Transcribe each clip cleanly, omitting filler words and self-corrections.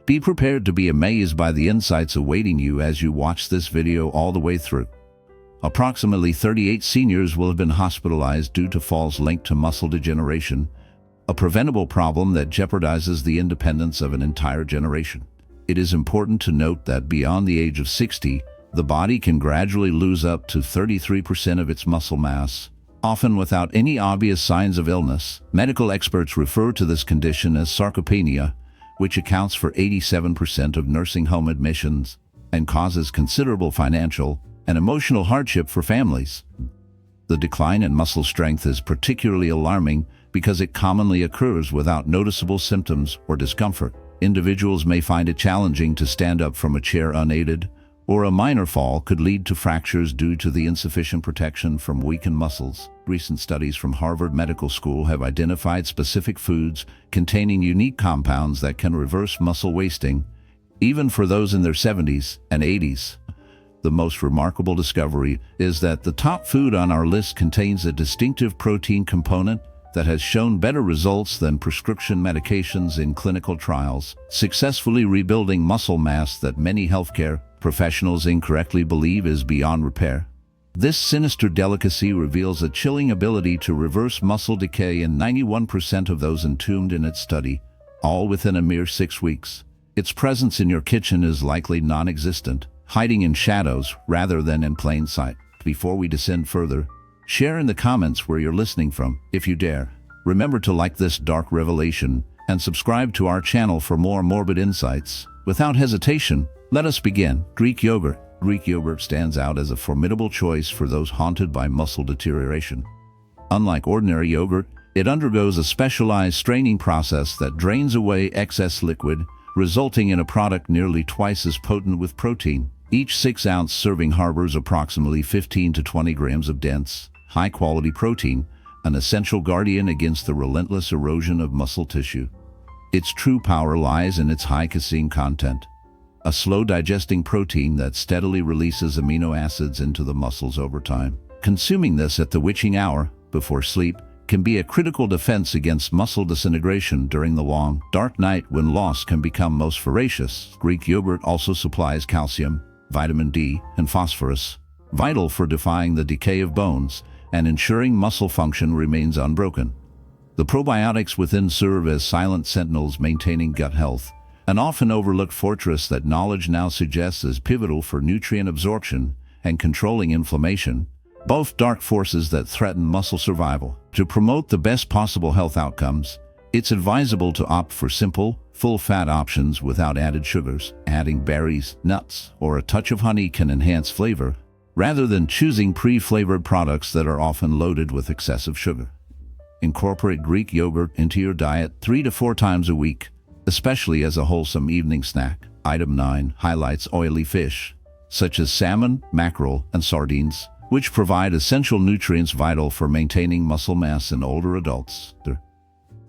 Be prepared to be amazed by the insights awaiting you as you watch this video all the way through. Approximately 38 seniors will have been hospitalized due to falls linked to muscle degeneration, a preventable problem that jeopardizes the independence of an entire generation. It is important to note that beyond the age of 60, the body can gradually lose up to 33% of its muscle mass, often without any obvious signs of illness. Medical experts refer to this condition as sarcopenia, which accounts for 87% of nursing home admissions and causes considerable financial and emotional hardship for families. The decline in muscle strength is particularly alarming because it commonly occurs without noticeable symptoms or discomfort. Individuals may find it challenging to stand up from a chair unaided, or a minor fall could lead to fractures due to the insufficient protection from weakened muscles. Recent studies from Harvard Medical School have identified specific foods containing unique compounds that can reverse muscle wasting, even for those in their 70s and 80s. The most remarkable discovery is that the top food on our list contains a distinctive protein component that has shown better results than prescription medications in clinical trials, successfully rebuilding muscle mass that many healthcare professionals incorrectly believe is beyond repair. This sinister delicacy reveals a chilling ability to reverse muscle decay in 91% of those entombed in its study, all within a mere 6 weeks. Its presence in your kitchen is likely non-existent, hiding in shadows rather than in plain sight. Before we descend further, share in the comments where you're listening from, if you dare. Remember to like this dark revelation and subscribe to our channel for more morbid insights. Without hesitation, let us begin. Greek yogurt. Greek yogurt stands out as a formidable choice for those haunted by muscle deterioration. Unlike ordinary yogurt, it undergoes a specialized straining process that drains away excess liquid, resulting in a product nearly twice as potent with protein. Each 6-ounce serving harbors approximately 15 to 20 grams of dense, high-quality protein, an essential guardian against the relentless erosion of muscle tissue. Its true power lies in its high casein content, a slow-digesting protein that steadily releases amino acids into the muscles over time. Consuming this at the witching hour, before sleep, can be a critical defense against muscle disintegration during the long, dark night when loss can become most voracious. Greek yogurt also supplies calcium, vitamin D, and phosphorus, vital for defying the decay of bones and ensuring muscle function remains unbroken. The probiotics within serve as silent sentinels maintaining gut health, an often overlooked fortress that knowledge now suggests is pivotal for nutrient absorption and controlling inflammation, both dark forces that threaten muscle survival. To promote the best possible health outcomes, it's advisable to opt for simple, full-fat options without added sugars. Adding berries, nuts, or a touch of honey can enhance flavor, rather than choosing pre-flavored products that are often loaded with excessive sugar. Incorporate Greek yogurt into your diet 3 to 4 times a week, especially as a wholesome evening snack. Item 9 highlights oily fish, such as salmon, mackerel, and sardines, which provide essential nutrients vital for maintaining muscle mass in older adults.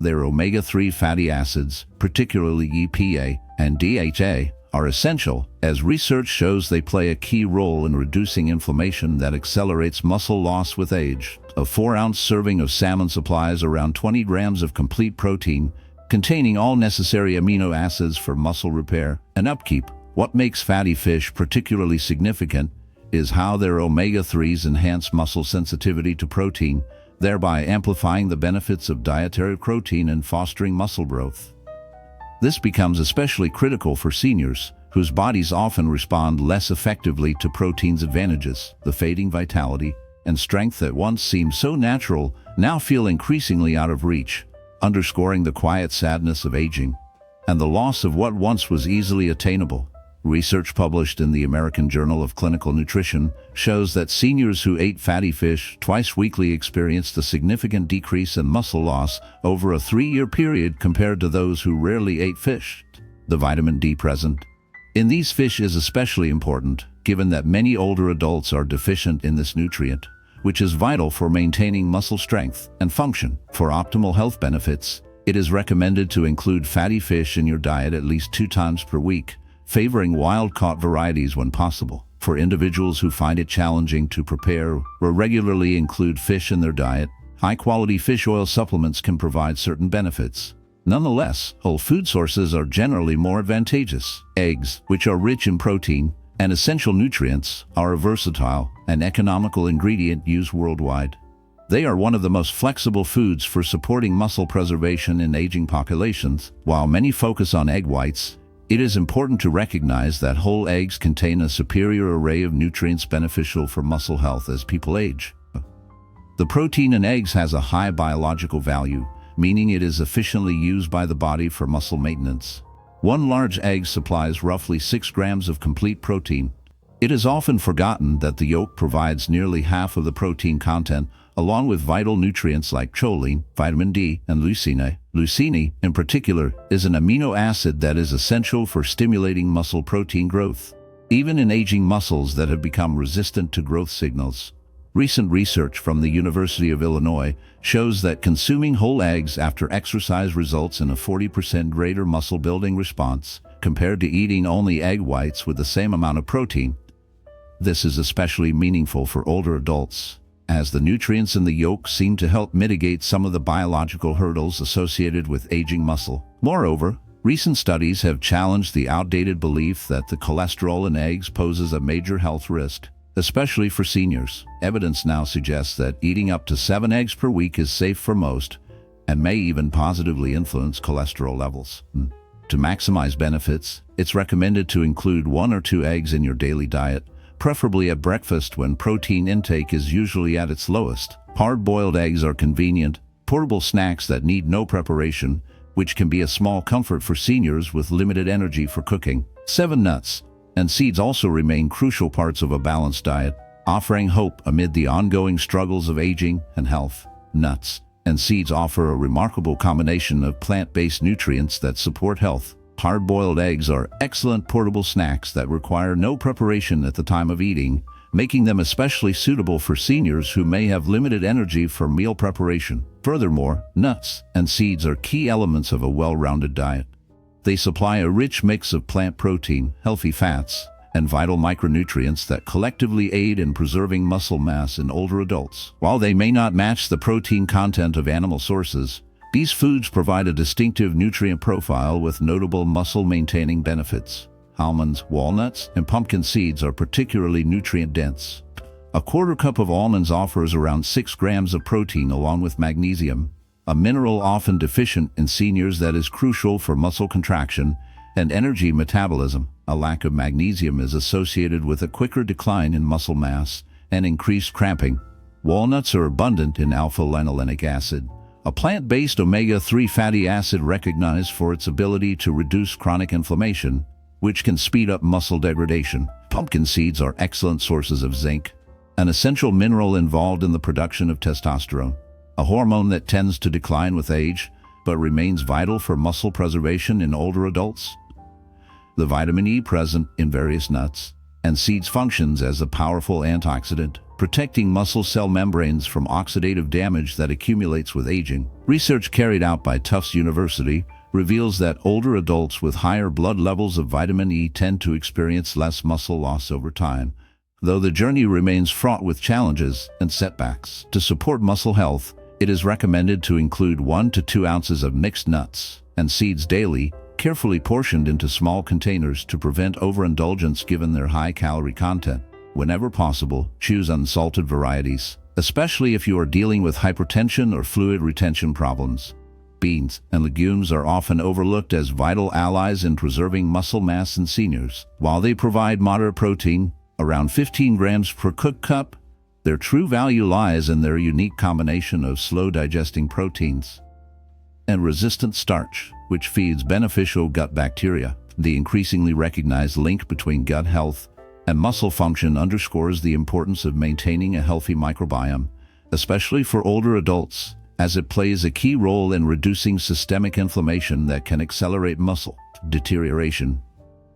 Their omega-3 fatty acids, particularly EPA and DHA, are essential, as research shows they play a key role in reducing inflammation that accelerates muscle loss with age. A 4-ounce serving of salmon supplies around 20 grams of complete protein, containing all necessary amino acids for muscle repair and upkeep. What makes fatty fish particularly significant is how their omega-3s enhance muscle sensitivity to protein, thereby amplifying the benefits of dietary protein and fostering muscle growth. This becomes especially critical for seniors, whose bodies often respond less effectively to protein's advantages. The fading vitality and strength that once seemed so natural now feel increasingly out of reach, underscoring the quiet sadness of aging and the loss of what once was easily attainable. Research published in the American Journal of Clinical Nutrition shows that seniors who ate fatty fish twice weekly experienced a significant decrease in muscle loss over a 3-year period compared to those who rarely ate fish. The vitamin D present in these fish is especially important, given that many older adults are deficient in this nutrient, which is vital for maintaining muscle strength and function. For optimal health benefits, it is recommended to include fatty fish in your diet at least 2 times per week, favoring wild-caught varieties when possible. For individuals who find it challenging to prepare or regularly include fish in their diet, high-quality fish oil supplements can provide certain benefits. Nonetheless, whole food sources are generally more advantageous. Eggs, which are rich in protein and essential nutrients, are a versatile and economical ingredient used worldwide. They are one of the most flexible foods for supporting muscle preservation in aging populations. While many focus on egg whites, it is important to recognize that whole eggs contain a superior array of nutrients beneficial for muscle health as people age. The protein in eggs has a high biological value, meaning it is efficiently used by the body for muscle maintenance. One large egg supplies roughly 6 grams of complete protein. It is often forgotten that the yolk provides nearly half of the protein content, along with vital nutrients like choline, vitamin D, and leucine. Leucine, in particular, is an amino acid that is essential for stimulating muscle protein growth, even in aging muscles that have become resistant to growth signals. Recent research from the University of Illinois shows that consuming whole eggs after exercise results in a 40% greater muscle-building response compared to eating only egg whites with the same amount of protein. This is especially meaningful for older adults, as the nutrients in the yolk seem to help mitigate some of the biological hurdles associated with aging muscle. Moreover, recent studies have challenged the outdated belief that the cholesterol in eggs poses a major health risk, especially for seniors. Evidence now suggests that eating up to 7 eggs per week is safe for most and may even positively influence cholesterol levels. To maximize benefits, it's recommended to include 1 or 2 eggs in your daily diet, preferably at breakfast when protein intake is usually at its lowest. Hard-boiled eggs are convenient, portable snacks that need no preparation, which can be a small comfort for seniors with limited energy for cooking. 7 nuts and seeds also remain crucial parts of a balanced diet, offering hope amid the ongoing struggles of aging and health. Nuts and seeds offer a remarkable combination of plant-based nutrients that support health. Hard-boiled eggs are excellent portable snacks that require no preparation at the time of eating, making them especially suitable for seniors who may have limited energy for meal preparation. Furthermore, nuts and seeds are key elements of a well-rounded diet. They supply a rich mix of plant protein, healthy fats, and vital micronutrients that collectively aid in preserving muscle mass in older adults. While they may not match the protein content of animal sources, these foods provide a distinctive nutrient profile with notable muscle-maintaining benefits. Almonds, walnuts, and pumpkin seeds are particularly nutrient-dense. A quarter cup of almonds offers around 6 grams of protein along with magnesium, a mineral often deficient in seniors that is crucial for muscle contraction and energy metabolism. A lack of magnesium is associated with a quicker decline in muscle mass and increased cramping. Walnuts are abundant in alpha-linolenic acid, a plant-based omega-3 fatty acid recognized for its ability to reduce chronic inflammation, which can speed up muscle degradation. Pumpkin seeds are excellent sources of zinc, an essential mineral involved in the production of testosterone, a hormone that tends to decline with age, but remains vital for muscle preservation in older adults. The vitamin E present in various nuts and seeds functions as a powerful antioxidant, protecting muscle cell membranes from oxidative damage that accumulates with aging. Research carried out by Tufts University reveals that older adults with higher blood levels of vitamin E tend to experience less muscle loss over time, though the journey remains fraught with challenges and setbacks. To support muscle health, it is recommended to include 1 to 2 ounces of mixed nuts and seeds daily, carefully portioned into small containers to prevent overindulgence given their high calorie content. Whenever possible, choose unsalted varieties, especially if you are dealing with hypertension or fluid retention problems. Beans and legumes are often overlooked as vital allies in preserving muscle mass in seniors. While they provide moderate protein, around 15 grams per cooked cup, their true value lies in their unique combination of slow-digesting proteins and resistant starch, which feeds beneficial gut bacteria. The increasingly recognized link between gut health and muscle function underscores the importance of maintaining a healthy microbiome, especially for older adults, as it plays a key role in reducing systemic inflammation that can accelerate muscle deterioration.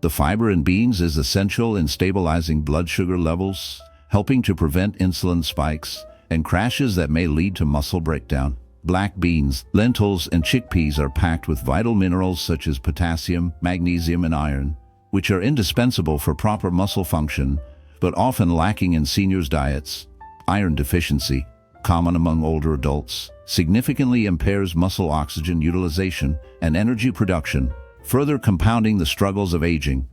The fiber in beans is essential in stabilizing blood sugar levels, helping to prevent insulin spikes and crashes that may lead to muscle breakdown. Black beans, lentils, and chickpeas are packed with vital minerals such as potassium, magnesium, and iron, which are indispensable for proper muscle function, but often lacking in seniors' diets. Iron deficiency. common among older adults, significantly impairs muscle oxygen utilization and energy production, further compounding the struggles of aging.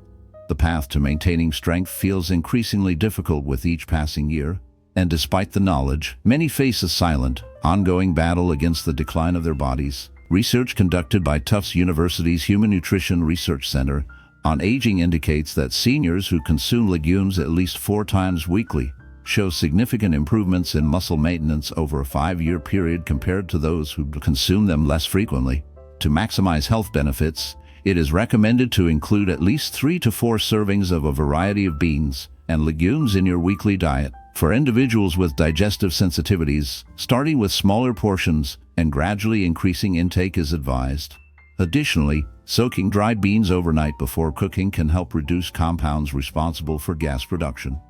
The path to maintaining strength feels increasingly difficult with each passing year, and despite the knowledge, many face a silent, ongoing battle against the decline of their bodies. Research conducted by Tufts University's Human Nutrition Research Center on aging indicates that seniors who consume legumes at least 4 times weekly show significant improvements in muscle maintenance over a 5-year period compared to those who consume them less frequently. To maximize health benefits, it is recommended to include at least 3 to 4 servings of a variety of beans and legumes in your weekly diet. For individuals with digestive sensitivities, starting with smaller portions and gradually increasing intake is advised. Additionally, soaking dried beans overnight before cooking can help reduce compounds responsible for gas production.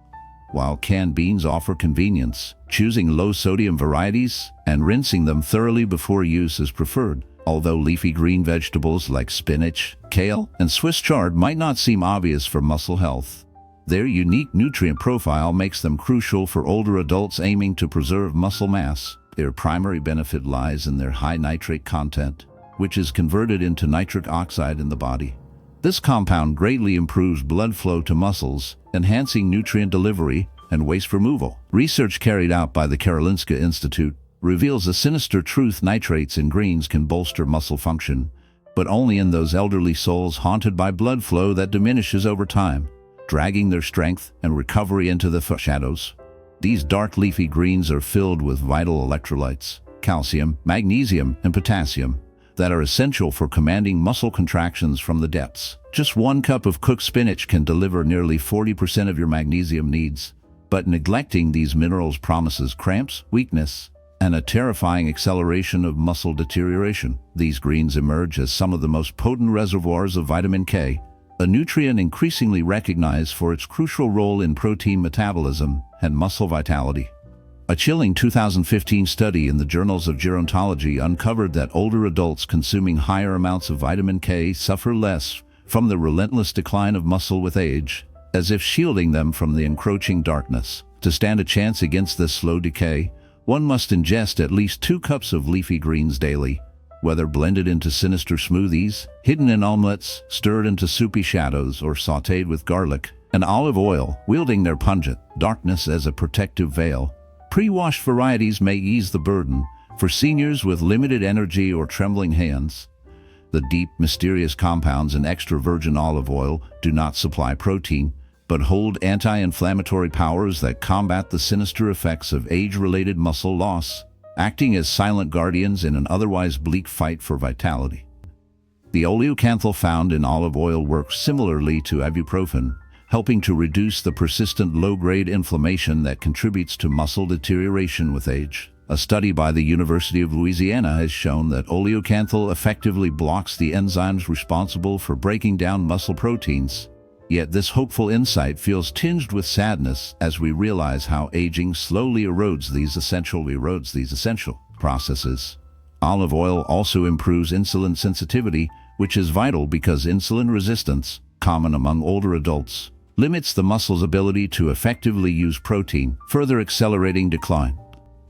While canned beans offer convenience, choosing low-sodium varieties and rinsing them thoroughly before use is preferred. Although leafy green vegetables like spinach, kale, and Swiss chard might not seem obvious for muscle health, their unique nutrient profile makes them crucial for older adults aiming to preserve muscle mass. Their primary benefit lies in their high nitrate content, which is converted into nitric oxide in the body. This compound greatly improves blood flow to muscles, enhancing nutrient delivery and waste removal. Research carried out by the Karolinska Institute reveals a sinister truth: nitrates in greens can bolster muscle function, but only in those elderly souls haunted by blood flow that diminishes over time, dragging their strength and recovery into the shadows. These dark leafy greens are filled with vital electrolytes, calcium, magnesium, and potassium, that are essential for commanding muscle contractions from the depths. Just 1 cup of cooked spinach can deliver nearly 40% of your magnesium needs, but neglecting these minerals promises cramps, weakness, and a terrifying acceleration of muscle deterioration. These greens emerge as some of the most potent reservoirs of vitamin K, a nutrient increasingly recognized for its crucial role in protein metabolism and muscle vitality. A chilling 2015 study in the Journals of Gerontology uncovered that older adults consuming higher amounts of vitamin K suffer less from the relentless decline of muscle with age, as if shielding them from the encroaching darkness. To stand a chance against this slow decay, one must ingest at least 2 cups of leafy greens daily, whether blended into sinister smoothies, hidden in omelets, stirred into soupy shadows, or sautéed with garlic and olive oil, wielding their pungent darkness as a protective veil. Pre-washed varieties may ease the burden for seniors with limited energy or trembling hands. The deep, mysterious compounds in extra virgin olive oil do not supply protein, but hold anti-inflammatory powers that combat the sinister effects of age-related muscle loss, acting as silent guardians in an otherwise bleak fight for vitality. The oleocanthal found in olive oil works similarly to ibuprofen, helping to reduce the persistent low-grade inflammation that contributes to muscle deterioration with age. A study by the University of Louisiana has shown that oleocanthal effectively blocks the enzymes responsible for breaking down muscle proteins. Yet this hopeful insight feels tinged with sadness as we realize how aging slowly erodes these essential processes. Olive oil also improves insulin sensitivity, which is vital because insulin resistance, common among older adults, limits the muscle's ability to effectively use protein, further accelerating decline.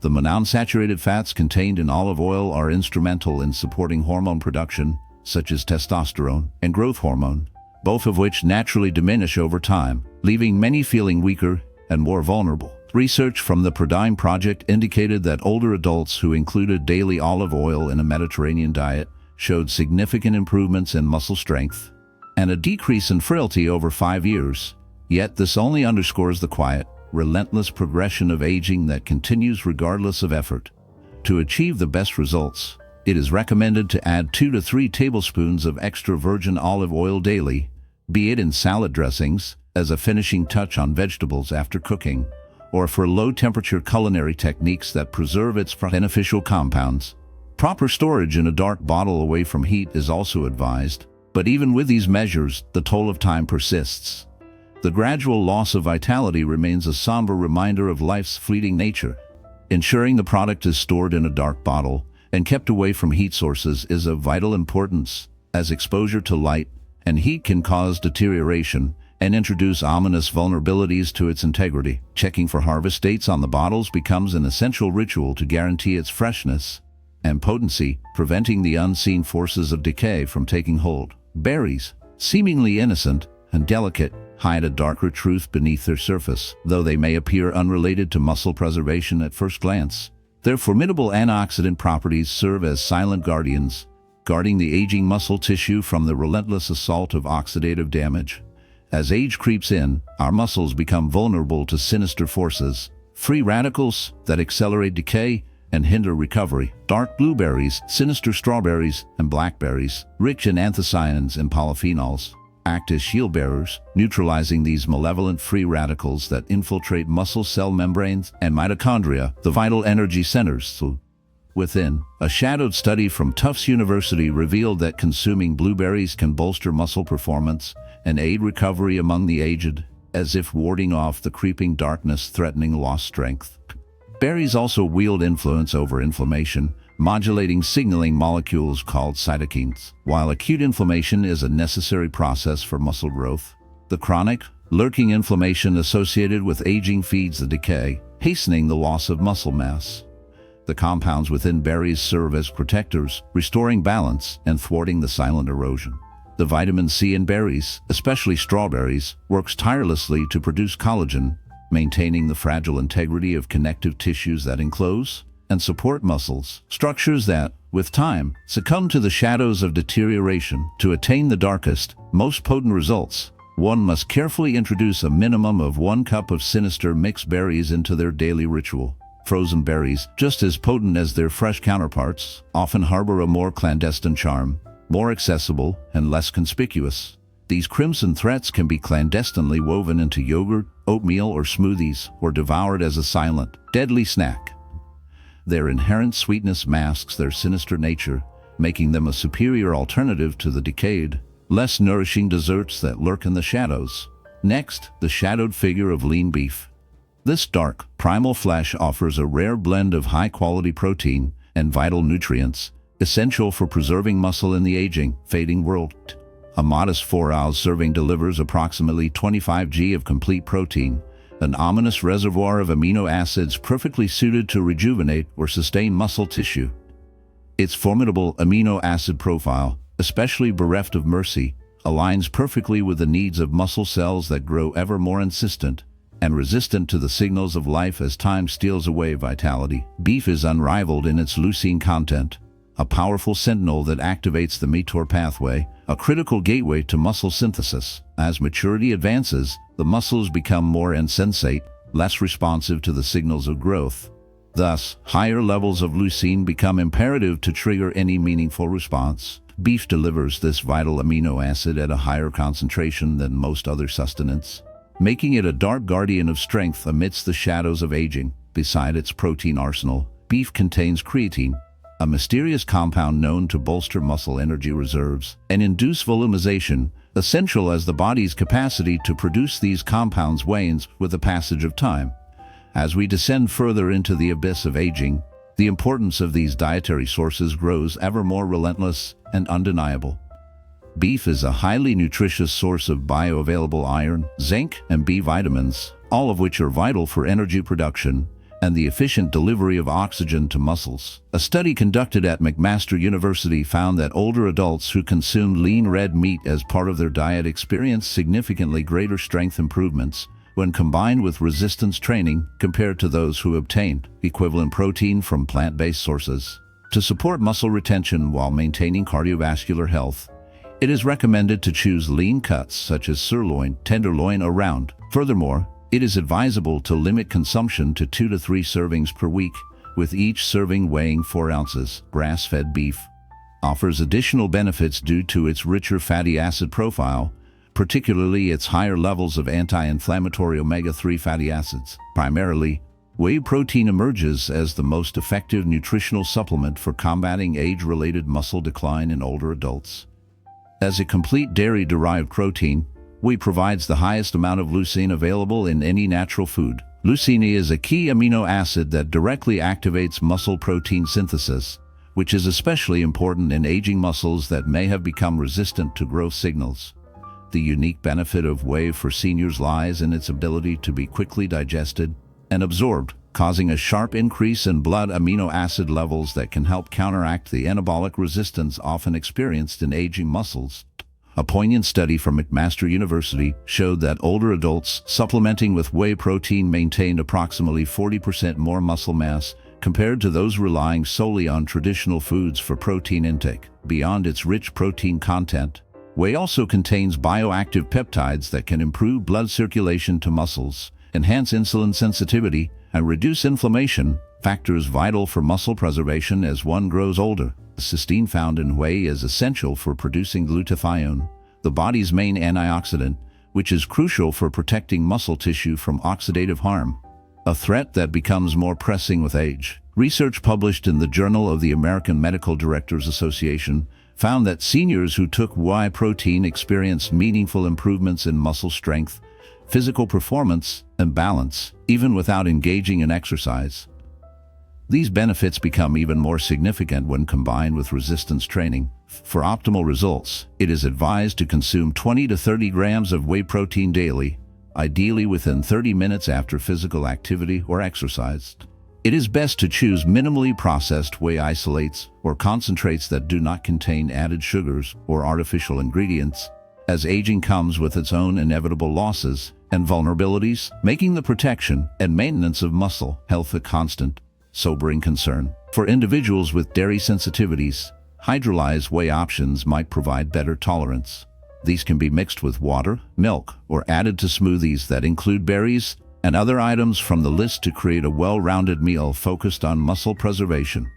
The monounsaturated fats contained in olive oil are instrumental in supporting hormone production, such as testosterone and growth hormone, both of which naturally diminish over time, leaving many feeling weaker and more vulnerable. Research from the Pradine Project indicated that older adults who included daily olive oil in a Mediterranean diet showed significant improvements in muscle strength and a decrease in frailty over 5 years. Yet this only underscores the quiet, relentless progression of aging that continues regardless of effort. To achieve the best results, it is recommended to add 2 to 3 tablespoons of extra virgin olive oil daily, be it in salad dressings, as a finishing touch on vegetables after cooking, or for low-temperature culinary techniques that preserve its beneficial compounds. Proper storage in a dark bottle away from heat is also advised, but even with these measures, the toll of time persists. The gradual loss of vitality remains a somber reminder of life's fleeting nature. Ensuring the product is stored in a dark bottle and kept away from heat sources is of vital importance, as exposure to light and heat can cause deterioration and introduce ominous vulnerabilities to its integrity. Checking for harvest dates on the bottles becomes an essential ritual to guarantee its freshness and potency, preventing the unseen forces of decay from taking hold. Berries, seemingly innocent and delicate, hide a darker truth beneath their surface, though they may appear unrelated to muscle preservation at first glance. Their formidable antioxidant properties serve as silent guardians, guarding the aging muscle tissue from the relentless assault of oxidative damage. As age creeps in, our muscles become vulnerable to sinister forces, free radicals that accelerate decay and hinder recovery. Dark blueberries, sinister strawberries, and blackberries, rich in anthocyanins and polyphenols, act as shield bearers, neutralizing these malevolent free radicals that infiltrate muscle cell membranes and mitochondria, the vital energy centers within. A shadowed study from Tufts University revealed that consuming blueberries can bolster muscle performance and aid recovery among the aged, as if warding off the creeping darkness threatening lost strength. Berries also wield influence over inflammation, modulating signaling molecules called cytokines. While acute inflammation is a necessary process for muscle growth, the chronic, lurking inflammation associated with aging feeds the decay, hastening the loss of muscle mass. The compounds within berries serve as protectors, restoring balance and thwarting the silent erosion. The vitamin C in berries, especially strawberries, works tirelessly to produce collagen, maintaining the fragile integrity of connective tissues that enclose and support muscles, structures that, with time, succumb to the shadows of deterioration. To attain the darkest, most potent results, one must carefully introduce a minimum of 1 cup of sinister mixed berries into their daily ritual. Frozen berries, just as potent as their fresh counterparts, often harbor a more clandestine charm, more accessible and less conspicuous. These crimson threads can be clandestinely woven into yogurt, oatmeal, or smoothies, or devoured as a silent, deadly snack. Their inherent sweetness masks their sinister nature, making them a superior alternative to the decayed, less nourishing desserts that lurk in the shadows. Next, the shadowed figure of lean beef. This dark, primal flesh offers a rare blend of high-quality protein and vital nutrients, essential for preserving muscle in the aging, fading world. A modest 4-ounce serving delivers approximately 25 g of complete protein, an ominous reservoir of amino acids perfectly suited to rejuvenate or sustain muscle tissue. Its formidable amino acid profile, especially bereft of mercy, aligns perfectly with the needs of muscle cells that grow ever more insistent and resistant to the signals of life as time steals away vitality. Beef is unrivaled in its leucine content, a powerful sentinel that activates the mTOR pathway, a critical gateway to muscle synthesis. As maturity advances, the muscles become more insensate, less responsive to the signals of growth. Thus, higher levels of leucine become imperative to trigger any meaningful response. Beef delivers this vital amino acid at a higher concentration than most other sustenance, making it a dark guardian of strength amidst the shadows of aging. Beside its protein arsenal, beef contains creatine, a mysterious compound known to bolster muscle energy reserves and induce volumization, essential as the body's capacity to produce these compounds wanes with the passage of time. As we descend further into the abyss of aging, the importance of these dietary sources grows ever more relentless and undeniable. Beef is a highly nutritious source of bioavailable iron, zinc, and B vitamins, all of which are vital for energy production and the efficient delivery of oxygen to muscles. A study conducted at McMaster University found that older adults who consumed lean red meat as part of their diet experienced significantly greater strength improvements when combined with resistance training compared to those who obtained equivalent protein from plant-based sources. To support muscle retention while maintaining cardiovascular health, it is recommended to choose lean cuts such as sirloin, tenderloin, or round. Furthermore, it is advisable to limit consumption to 2 to 3 servings per week, with each serving weighing 4 ounces. Grass-fed beef offers additional benefits due to its richer fatty acid profile, particularly its higher levels of anti-inflammatory omega-3 fatty acids. Primarily, whey protein emerges as the most effective nutritional supplement for combating age-related muscle decline in older adults. As a complete dairy-derived protein, whey provides the highest amount of leucine available in any natural food. Leucine is a key amino acid that directly activates muscle protein synthesis, which is especially important in aging muscles that may have become resistant to growth signals. The unique benefit of whey for seniors lies in its ability to be quickly digested and absorbed, causing a sharp increase in blood amino acid levels that can help counteract the anabolic resistance often experienced in aging muscles. A poignant study from McMaster University showed that older adults supplementing with whey protein maintained approximately 40% more muscle mass compared to those relying solely on traditional foods for protein intake. Beyond its rich protein content, whey also contains bioactive peptides that can improve blood circulation to muscles, enhance insulin sensitivity, and reduce inflammation, factors vital for muscle preservation as one grows older. The cysteine found in whey is essential for producing glutathione, the body's main antioxidant, which is crucial for protecting muscle tissue from oxidative harm, a threat that becomes more pressing with age. Research published in the Journal of the American Medical Directors Association found that seniors who took whey protein experienced meaningful improvements in muscle strength, physical performance, and balance, even without engaging in exercise. These benefits become even more significant when combined with resistance training. For optimal results, it is advised to consume 20 to 30 grams of whey protein daily, ideally within 30 minutes after physical activity or exercise. It is best to choose minimally processed whey isolates or concentrates that do not contain added sugars or artificial ingredients, as aging comes with its own inevitable losses and vulnerabilities, making the protection and maintenance of muscle health a constant, sobering concern. For individuals with dairy sensitivities, hydrolyzed whey options might provide better tolerance. These can be mixed with water, milk, or added to smoothies that include berries and other items from the list to create a well-rounded meal focused on muscle preservation.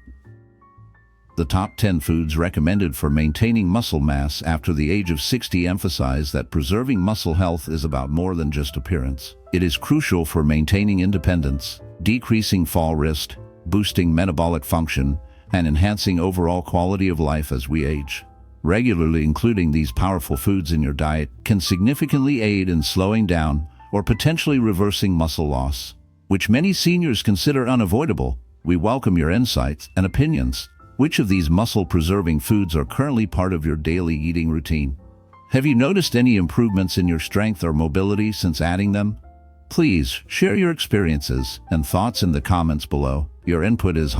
The top 10 foods recommended for maintaining muscle mass after the age of 60 emphasize that preserving muscle health is about more than just appearance. It is crucial for maintaining independence, decreasing fall risk, boosting metabolic function, and enhancing overall quality of life as we age. Regularly including these powerful foods in your diet can significantly aid in slowing down or potentially reversing muscle loss, which many seniors consider unavoidable. We welcome your insights and opinions. Which of these muscle-preserving foods are currently part of your daily eating routine? Have you noticed any improvements in your strength or mobility since adding them? Please share your experiences and thoughts in the comments below. Your input is